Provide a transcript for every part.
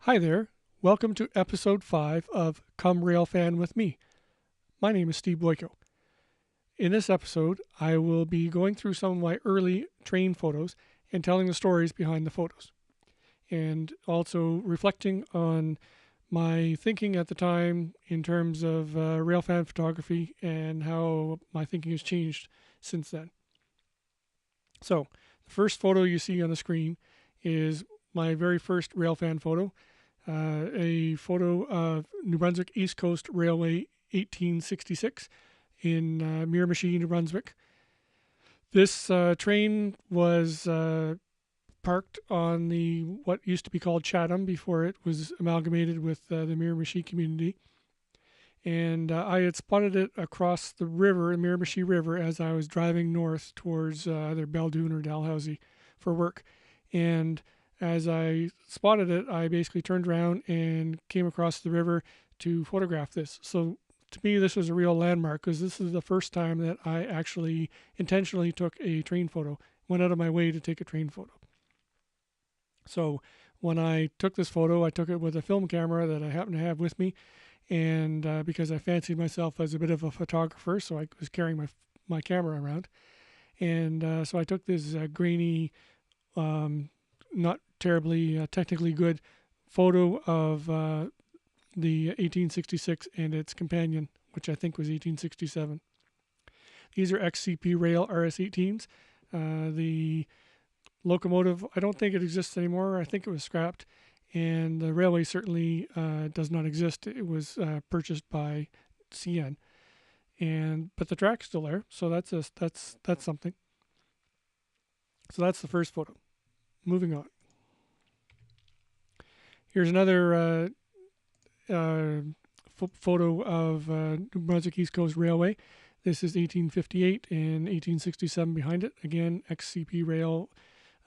Hi there. Welcome to episode 5 of Come Railfan With Me. My name is Steve Boyko. In this episode, I will be going through some of my early train photos and telling the stories behind the photos, and also reflecting on my thinking at the time in terms of railfan photography and how my thinking has changed since then. So, the first photo you see on the screen is my very first railfan photo. A photo of New Brunswick East Coast Railway 1866 in Miramichi, New Brunswick. This train was parked on the what used to be called Chatham before it was amalgamated with the Miramichi community. And I had spotted it across the river, the Miramichi River, as I was driving north towards either Beldoon or Dalhousie for work. And as I spotted it, I basically turned around and came across the river to photograph this. So to me, this was a real landmark because this is the first time that I actually intentionally took a train photo, went out of my way to take a train photo. So when I took this photo, I took it with a film camera that I happened to have with me. And because I fancied myself as a bit of a photographer, so I was carrying my camera around. And so I took this grainy, not terribly technically good photo of the 1866 and its companion, which I think was 1867. These are XCP Rail RS-18s. The locomotive, I don't think it exists anymore. I think it was scrapped. And the railway certainly does not exist. It was purchased by CN, but the track's still there, so that's something. So that's the first photo. Moving on. Here's another photo of New Brunswick East Coast Railway. This is 1858 and 1867 behind it. Again, XCP Rail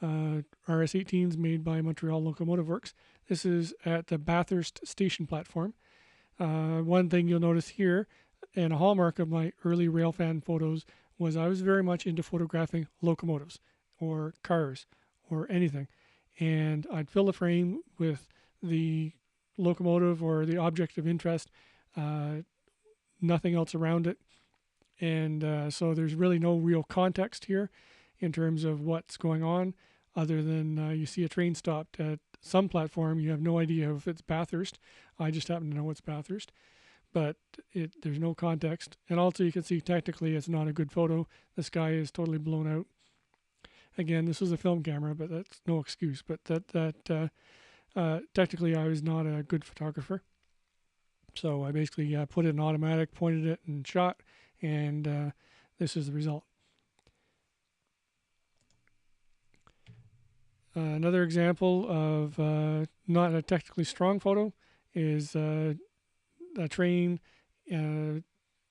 RS-18s made by Montreal Locomotive Works. This is at the Bathurst station platform. One thing you'll notice here, and a hallmark of my early railfan photos, was I was very much into photographing locomotives or cars or anything. And I'd fill the frame with the locomotive or the object of interest, nothing else around it. And so there's really no real context here in terms of what's going on, other than you see a train stopped at some platform. You have no idea if it's Bathurst. I just happen to know it's Bathurst, but there's no context. And also you can see technically it's not a good photo. The sky is totally blown out. Again, this was a film camera, but that's no excuse. But technically I was not a good photographer. So I basically put it in automatic, pointed it and shot, and this is the result. Another example of not a technically strong photo is a train.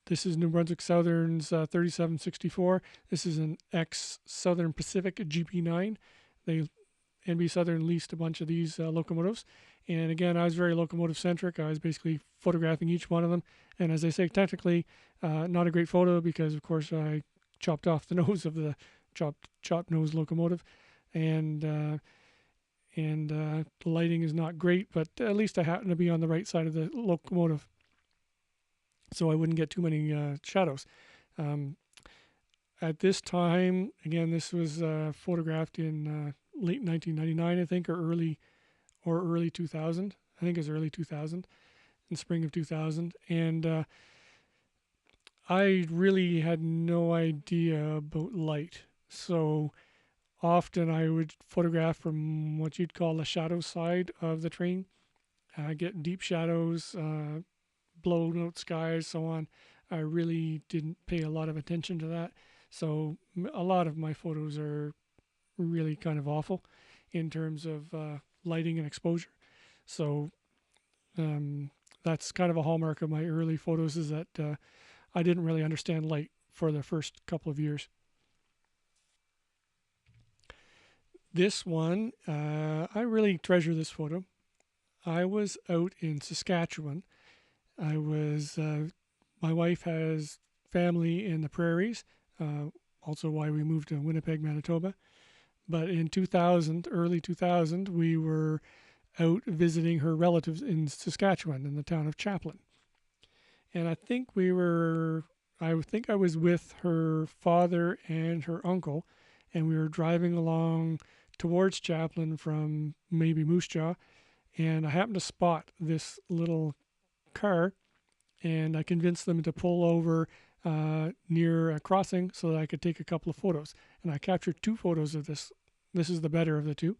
This is New Brunswick Southern's 3764. This is an ex-Southern Pacific GP9. NB Southern leased a bunch of these locomotives. And again, I was very locomotive-centric. I was basically photographing each one of them. And as I say, technically, not a great photo because, of course, I chopped off the nose of the chopped nose locomotive. And the lighting is not great, but at least I happen to be on the right side of the locomotive, so I wouldn't get too many shadows. At this time, again, this was photographed in late 1999, I think, or early 2000. I think it was early 2000, in spring of 2000, and I really had no idea about light, so often I would photograph from what you'd call the shadow side of the train, get deep shadows, blown out skies, so on. I really didn't pay a lot of attention to that. So a lot of my photos are really kind of awful in terms of lighting and exposure. So that's kind of a hallmark of my early photos, is that I didn't really understand light for the first couple of years. This one, I really treasure this photo. I was out in Saskatchewan. My wife has family in the prairies, also why we moved to Winnipeg, Manitoba. But in 2000, early 2000, we were out visiting her relatives in Saskatchewan in the town of Chaplin. And I think I was with her father and her uncle, and we were driving along towards Chaplin from maybe Moose Jaw, and I happened to spot this little car, and I convinced them to pull over near a crossing so that I could take a couple of photos. And I captured 2 photos of this. This is the better of the 2.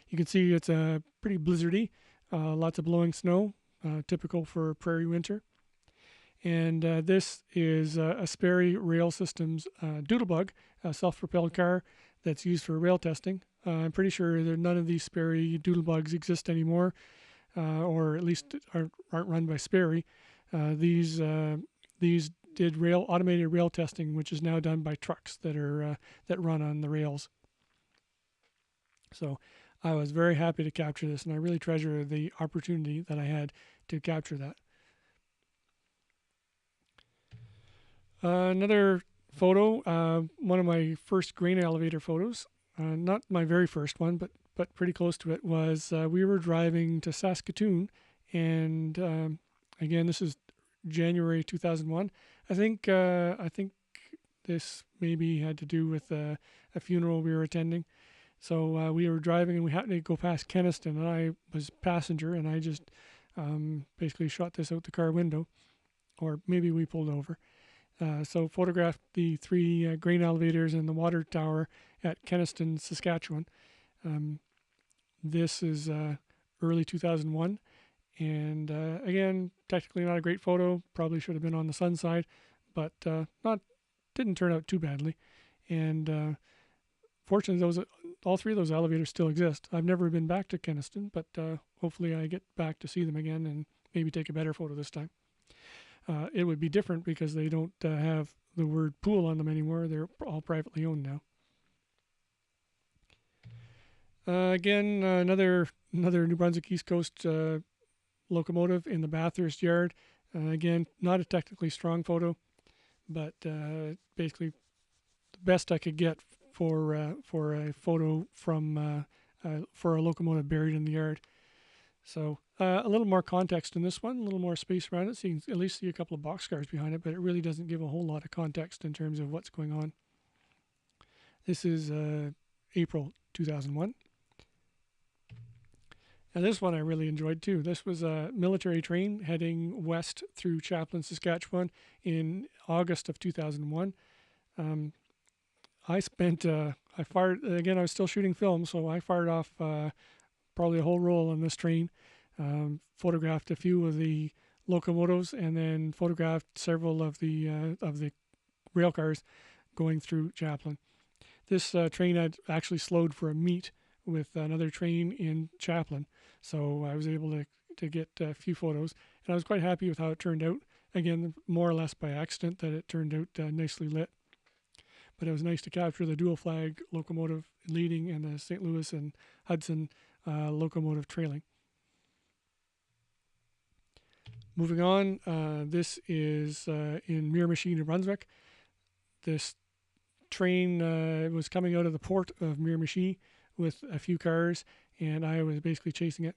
You can see it's a pretty blizzardy, lots of blowing snow, typical for prairie winter. And this is a Sperry Rail Systems Doodlebug, a self-propelled car that's used for rail testing. I'm pretty sure that none of these Sperry Doodlebugs exist anymore, or at least aren't run by Sperry. These did automated rail testing, which is now done by trucks that run on the rails. So I was very happy to capture this, and I really treasure the opportunity that I had to capture that. Another photo, one of my first grain elevator photos, not my very first one, but pretty close to it, was we were driving to Saskatoon, and again, this is January 2001. I think this maybe had to do with a funeral we were attending. So we were driving, and we happened to go past Kenaston, and I was passenger, and I just basically shot this out the car window, or maybe we pulled over. So photographed the 3 grain elevators and the water tower at Kenaston, Saskatchewan. This is early 2001, and again, technically not a great photo. Probably should have been on the sun side, but didn't turn out too badly. And fortunately, all 3 of those elevators still exist. I've never been back to Kenaston, but hopefully I get back to see them again and maybe take a better photo this time. It would be different because they don't have the word pool on them anymore. They're all privately owned now. Again, another New Brunswick East Coast locomotive in the Bathurst yard. Again, not a technically strong photo, but basically the best I could get for a photo from for a locomotive buried in the yard. So a little more context in this one, a little more space around it, so you can at least see a couple of boxcars behind it, but it really doesn't give a whole lot of context in terms of what's going on. This is April 2001. And this one I really enjoyed too. This was a military train heading west through Chaplin, Saskatchewan in August of 2001. I fired, again, I was still shooting film, so I fired off probably a whole roll on this train, photographed a few of the locomotives, and then photographed several of the rail cars going through Chaplin. This train had actually slowed for a meet with another train in Chaplin, so I was able to get a few photos, and I was quite happy with how it turned out. Again, more or less by accident that it turned out nicely lit. But it was nice to capture the dual flag locomotive leading and the St. Louis and Hudson locomotive trailing. Moving on, this is in Miramichi, New Brunswick. This train was coming out of the port of Miramichi with a few cars, and I was basically chasing it.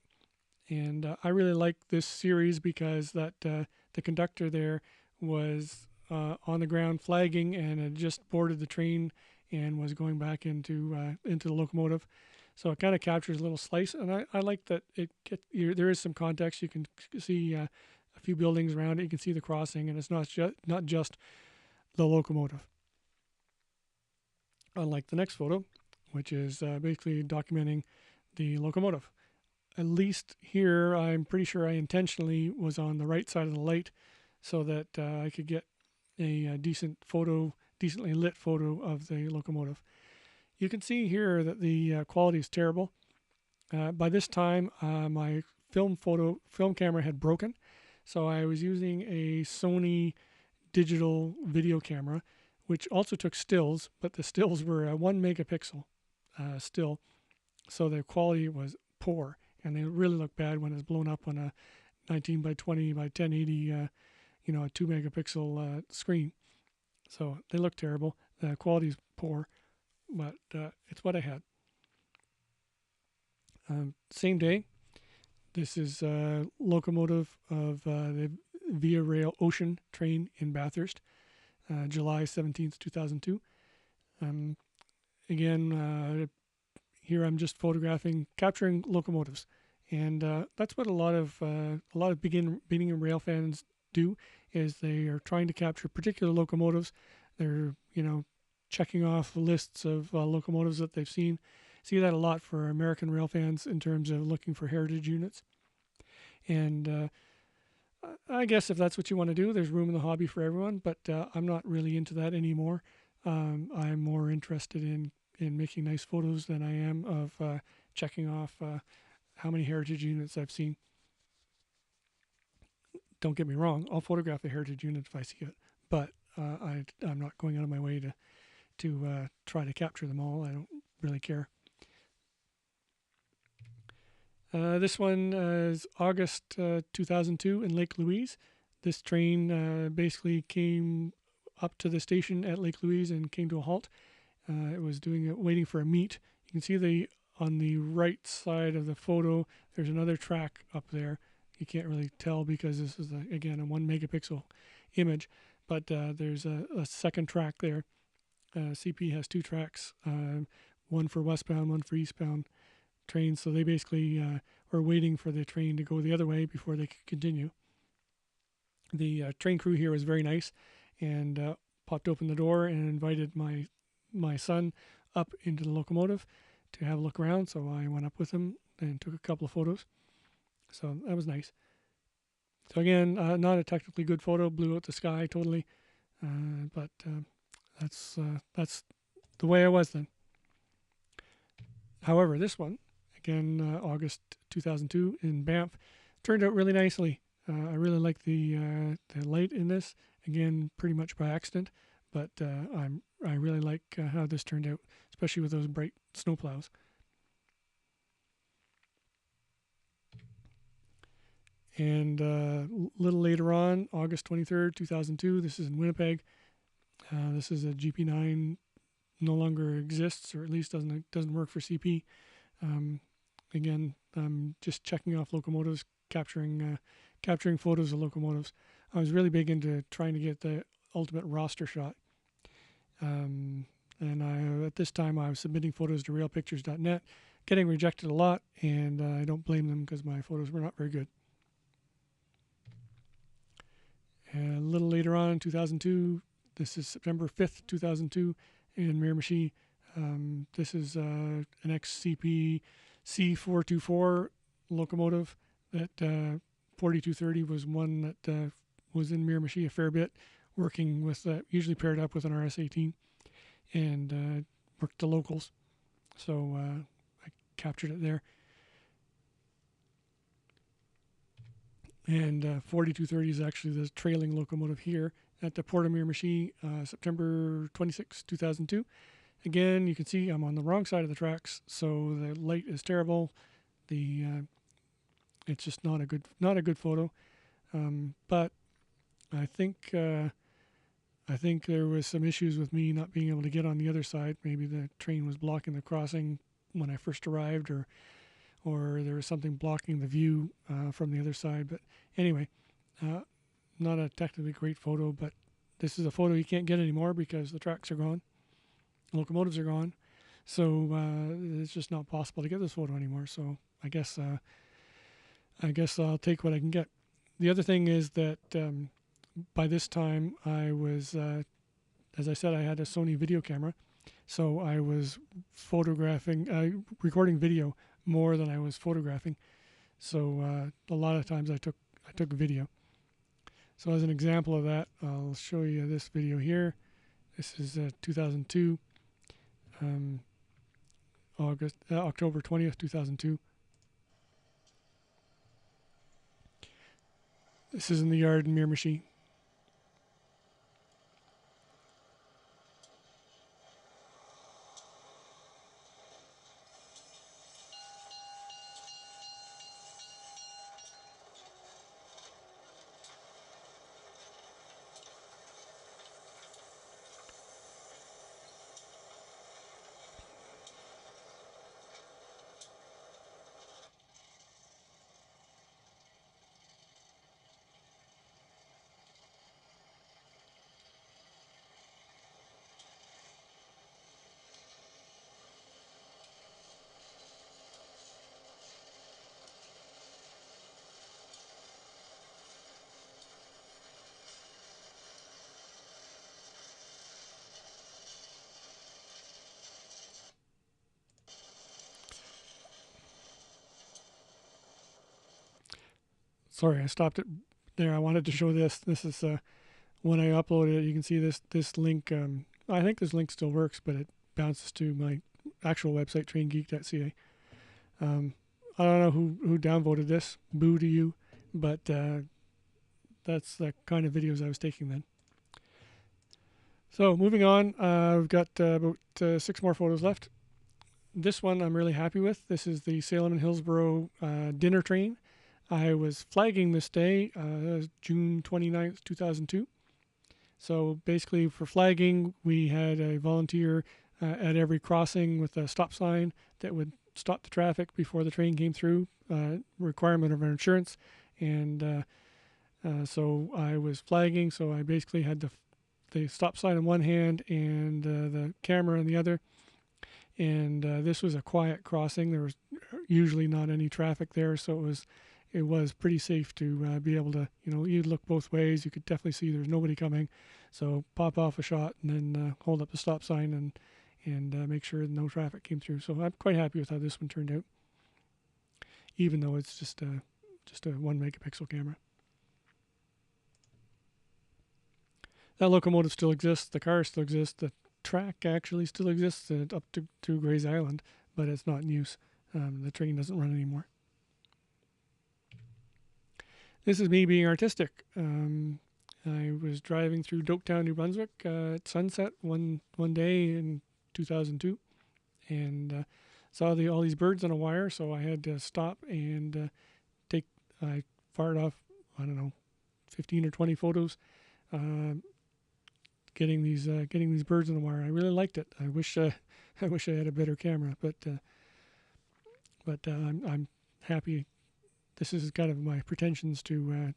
And I really liked this series because that the conductor there was on the ground flagging and had just boarded the train and was going back into the locomotive. So it kind of captures a little slice, and I like that there is some context. You can see a few buildings around it. You can see the crossing, and it's not just the locomotive. Unlike the next photo, which is basically documenting the locomotive. At least here, I'm pretty sure I intentionally was on the right side of the light so that I could get a decently lit photo of the locomotive. You can see here that the quality is terrible. By this time, my film camera had broken, so I was using a Sony digital video camera, which also took stills, but the stills were a 1 megapixel still, so the quality was poor, and they really look bad when it's blown up on a 19 by 20 by 1080, a 2 megapixel screen. So they look terrible. The quality is poor, but it's what I had. Same day, This is a locomotive of the Via Rail Ocean train in Bathurst, July 17th, 2002. Um, again, here I'm just capturing locomotives, and that's what a lot of beginning rail fans do. Is they are trying to capture particular locomotives. They're checking off lists of locomotives that they've seen. See that a lot for American rail fans in terms of looking for heritage units. And I guess if that's what you want to do, there's room in the hobby for everyone. But I'm not really into that anymore. I'm more interested in making nice photos than I am of checking off how many heritage units I've seen. Don't get me wrong, I'll photograph a heritage unit if I see it, but I'm not going out of my way to try to capture them all. I don't really care. This one is August 2002 in Lake Louise. This train basically came up to the station at Lake Louise and came to a halt. It was waiting for a meet. You can see on the right side of the photo, there's another track up there. You can't really tell because this is, again, a 1 megapixel image, but there's a second track there. CP has 2 tracks, one for westbound, one for eastbound trains. So they basically were waiting for the train to go the other way before they could continue. The train crew here was very nice and popped open the door and invited my son up into the locomotive to have a look around. So I went up with him and took a couple of photos. So that was nice. So again, not a technically good photo, blew out the sky totally, but that's the way I was then. However, this one, again, August 2002 in Banff, turned out really nicely. I really like the light in this. Again, pretty much by accident, but I really like how this turned out, especially with those bright snowplows. And a little later on, August 23rd, 2002, this is in Winnipeg. This is a GP9, no longer exists, or at least doesn't work for CP. Again, I'm just checking off locomotives, capturing photos of locomotives. I was really big into trying to get the ultimate roster shot. And at this time, I was submitting photos to railpictures.net, getting rejected a lot, and I don't blame them because my photos were not very good. A little later on, 2002, this is September 5th, 2002, in Miramichi. This is an XCP C424 locomotive that 4230 was one that was in Miramichi a fair bit, working with usually paired up with an RS-18 and worked the locals. So I captured it there. And 4230 is actually the trailing locomotive here at the Port of Miramichi, September 26, 2002. Again, you can see I'm on the wrong side of the tracks, so the light is terrible. It's just not a good photo. But I think there was some issues with me not being able to get on the other side. Maybe the train was blocking the crossing when I first arrived, or there was something blocking the view from the other side. But anyway, not a technically great photo, but this is a photo you can't get anymore because the tracks are gone, locomotives are gone. So it's just not possible to get this photo anymore. So I guess I'll take what I can get. The other thing is that by this time I was, as I said, I had a Sony video camera, so I was recording video more than I was photographing. So a lot of times I took video. So as an example of that, I'll show you this video here. This is 2002, October 20th, 2002. This is in the yard in Miramichi. sorry, I stopped it there. I wanted to show this. This is when I uploaded it. You can see this link. I think this link still works, but it bounces to my actual website, traingeek.ca. I don't know who downvoted this. Boo to you, but that's the kind of videos I was taking then. So moving on, we've got about 6 more photos left. This one I'm really happy with. This is the Salem and Hillsboro dinner train. I was flagging this day, June 29th, 2002. So basically for flagging, we had a volunteer at every crossing with a stop sign that would stop the traffic before the train came through, requirement of our insurance. And so I was flagging, so I basically had the stop sign in one hand and the camera in the other. And this was a quiet crossing. There was usually not any traffic there, so it was pretty safe to be able to, you'd look both ways. You could definitely see there's nobody coming. So pop off a shot and then hold up the stop sign and make sure no traffic came through. So I'm quite happy with how this one turned out, even though it's just a 1 megapixel camera. That locomotive still exists. The car still exists. The track actually still exists up to Gray's Island, but it's not in use. The train doesn't run anymore. This is me being artistic. I was driving through Doketown, New Brunswick at sunset one day in 2002, and saw all these birds on a wire. So I had to stop and I fired off, I don't know, 15 or 20 photos. Getting these birds on the wire. I really liked it. I wish I had a better camera, but I'm happy. This is kind of my pretensions to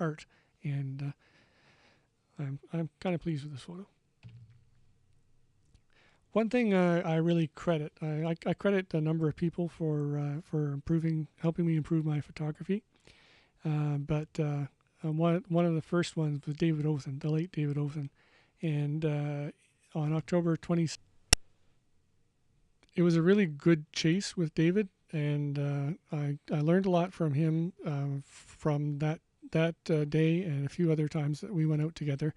art, and I'm kind of pleased with this photo. One thing I really credit, I credit a number of people for helping me improve my photography, but one of the first ones was David Olsen, the late David Olsen, and on October 20th, it was a really good chase with David, and I learned a lot from him from that day and a few other times that we went out together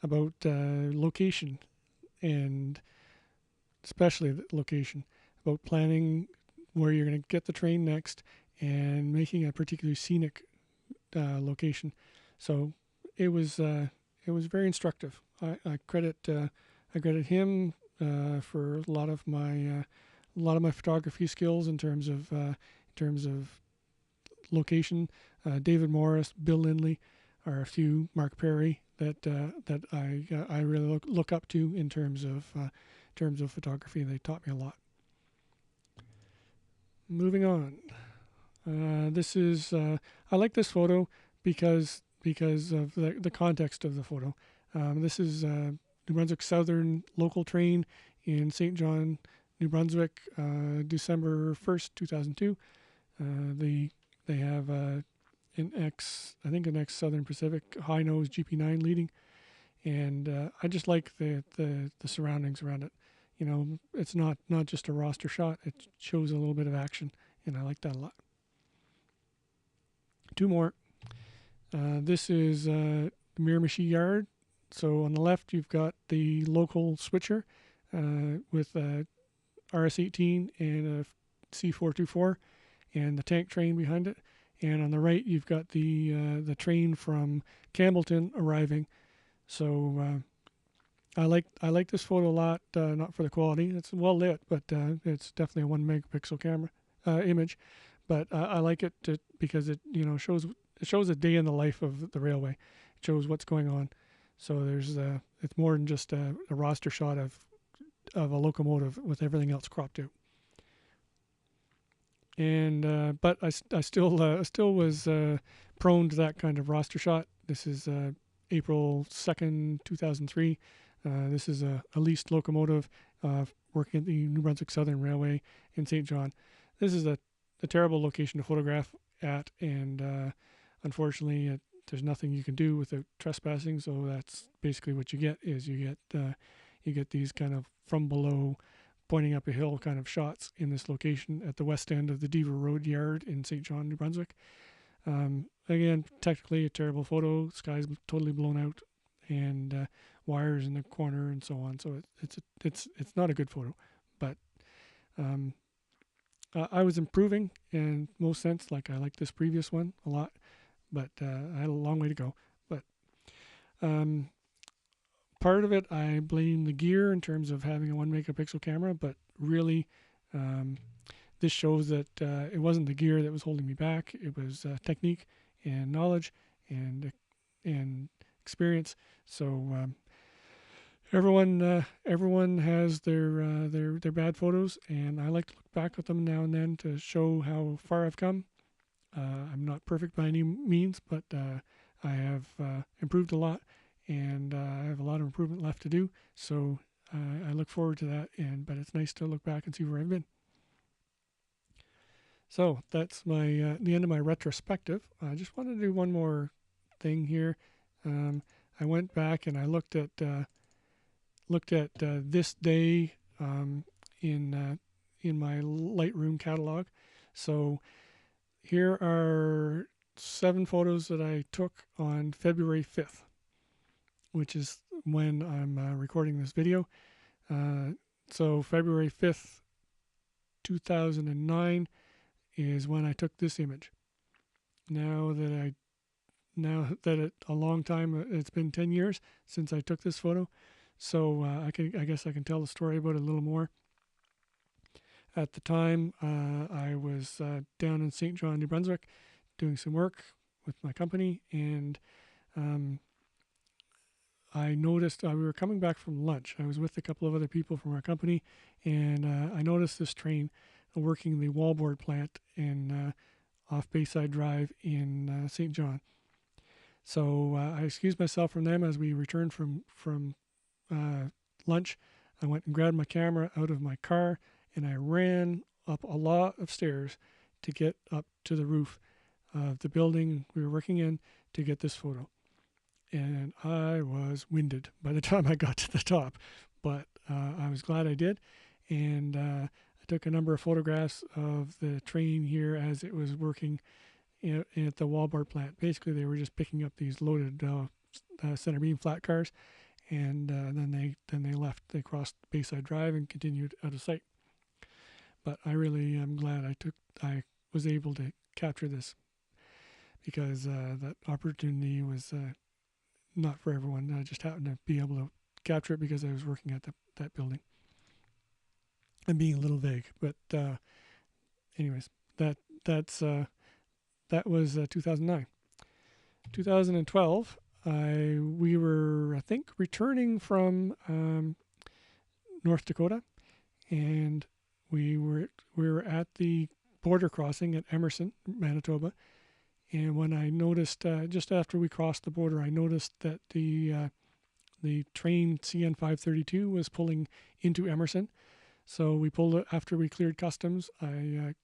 about location, and especially the location, about planning where you're going to get the train next and making a particularly scenic location. So it was very instructive. I credit him for a lot of my photography skills in terms of location. David Morris, Bill Lindley are a few. Mark Perry that I really look up to in terms of photography. They taught me a lot. Moving on. This is I like this photo because of the context of the photo. This is New Brunswick Southern local train in St. John, New Brunswick, December 1st, 2002. They have an X Southern Pacific high nose GP9 leading, and I just like the surroundings around it. It's not just a roster shot. It shows a little bit of action, and I like that a lot. 2 more. This is Miramichi Yard. So on the left, you've got the local switcher with a RS-18 and a C424 and the tank train behind it. And on the right, you've got the train from Campbellton arriving. So I like this photo a lot. Not for the quality; it's well lit, but it's definitely a 1 megapixel camera image. But I like it because it shows a day in the life of the railway. It shows what's going on. So it's more than just a roster shot of a locomotive with everything else cropped out. And but I still was prone to that kind of roster shot. This is April 2nd, 2003. This is a leased locomotive working at the New Brunswick Southern Railway in St. John. This is a terrible location to photograph at, and unfortunately there's nothing you can do without trespassing. So that's basically what you get you get these kind of from below, pointing up a hill kind of shots in this location at the west end of the Deaver Road Yard in St. John, New Brunswick. Again, technically a terrible photo. Sky's totally blown out, and wires in the corner and so on. So it's not a good photo, but um, I was improving in most sense. Like I like this previous one a lot, but I had a long way to go. But um, part of it, I blame the gear in terms of having a 1 megapixel camera, but really, um, this shows that it wasn't the gear that was holding me back. It was technique and knowledge and experience. So everyone has their bad photos, and I like to look back at them now and then to show how far I've come. I'm not perfect by any means, but I have improved a lot, and I have a lot of improvement left to do. So I look forward to that. But it's nice to look back and see where I've been. So that's my the end of my retrospective. I just wanted to do one more thing here. I went back and I looked at this day in my Lightroom catalog. So here are 7 photos that I took on February 5th, which is when I'm recording this video. So February 5th, 2009 is when I took this image. Now that a long time, it's been 10 years since I took this photo. So I guess I can tell the story about it a little more. At the time, I was down in St. John, New Brunswick, doing some work with my company, and I noticed we were coming back from lunch. I was with a couple of other people from our company, and I noticed this train working the wallboard plant in off Bayside Drive in St. John. So I excused myself from them as we returned from lunch. I went and grabbed my camera out of my car, and I ran up a lot of stairs to get up to the roof of the building we were working in to get this photo. And I was winded by the time I got to the top, but I was glad I did. And I took a number of photographs of the train here as it was working at the wallboard plant. Basically, they were just picking up these loaded center beam flat cars, and then they left. They crossed Bayside Drive and continued out of sight. But I really am glad I was able to capture this, because that opportunity was not for everyone. I just happened to be able to capture it because I was working at that building. I'm being a little vague, but anyways, that was 2009. 2012, we were, I think, returning from North Dakota, and we were at the border crossing at Emerson, Manitoba. And when I noticed, just after we crossed the border, I noticed that the train CN 532 was pulling into Emerson. So we pulled it after we cleared customs. I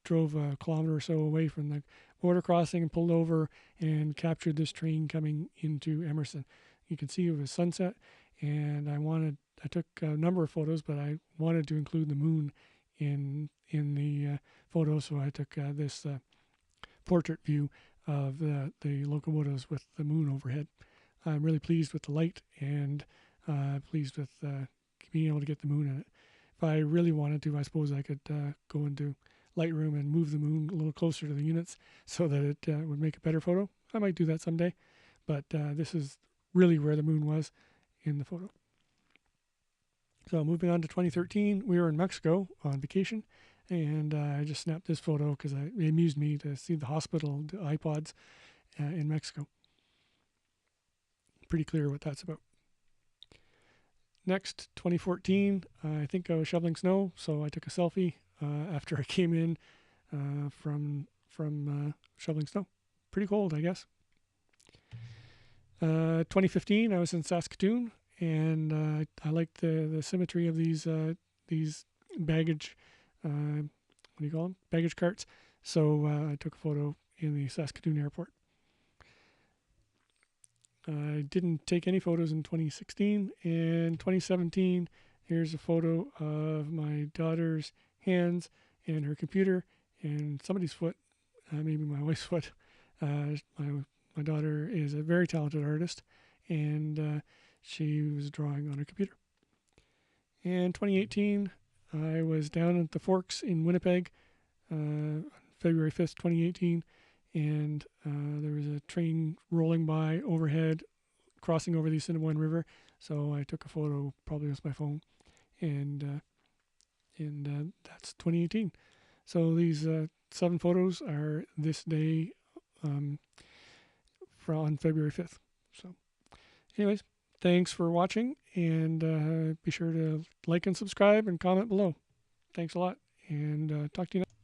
drove a kilometer or so away from the border crossing and pulled over and captured this train coming into Emerson. You can see it was sunset, and I took a number of photos, but I wanted to include the moon in the photo, so I took this portrait view of the locomotives with the moon overhead. I'm really pleased with the light, and pleased with being able to get the moon in it. If I really wanted to, I suppose I could go into Lightroom and move the moon a little closer to the units so that it would make a better photo. I might do that someday, but this is really where the moon was in the photo. So moving on to 2013, we were in Mexico on vacation, and I just snapped this photo because it amused me to see the hospital, the iPods in Mexico. Pretty clear what that's about. Next, 2014, I think I was shoveling snow, so I took a selfie after I came in from shoveling snow. Pretty cold, I guess. 2015, I was in Saskatoon, and I liked the symmetry of these baggage, what do you call them? Baggage carts. So I took a photo in the Saskatoon airport. I didn't take any photos in 2016. In 2017, here's a photo of my daughter's hands and her computer and somebody's foot maybe my wife's foot. My daughter is a very talented artist, and she was drawing on her computer. And 2018, I was down at the Forks in Winnipeg, February 5th, 2018, and there was a train rolling by overhead, crossing over the Assiniboine River. So I took a photo, probably with my phone, and that's 2018. So these 7 photos are this day on February 5th. So, anyways, thanks for watching, and be sure to like and subscribe and comment below. Thanks a lot, and talk to you next.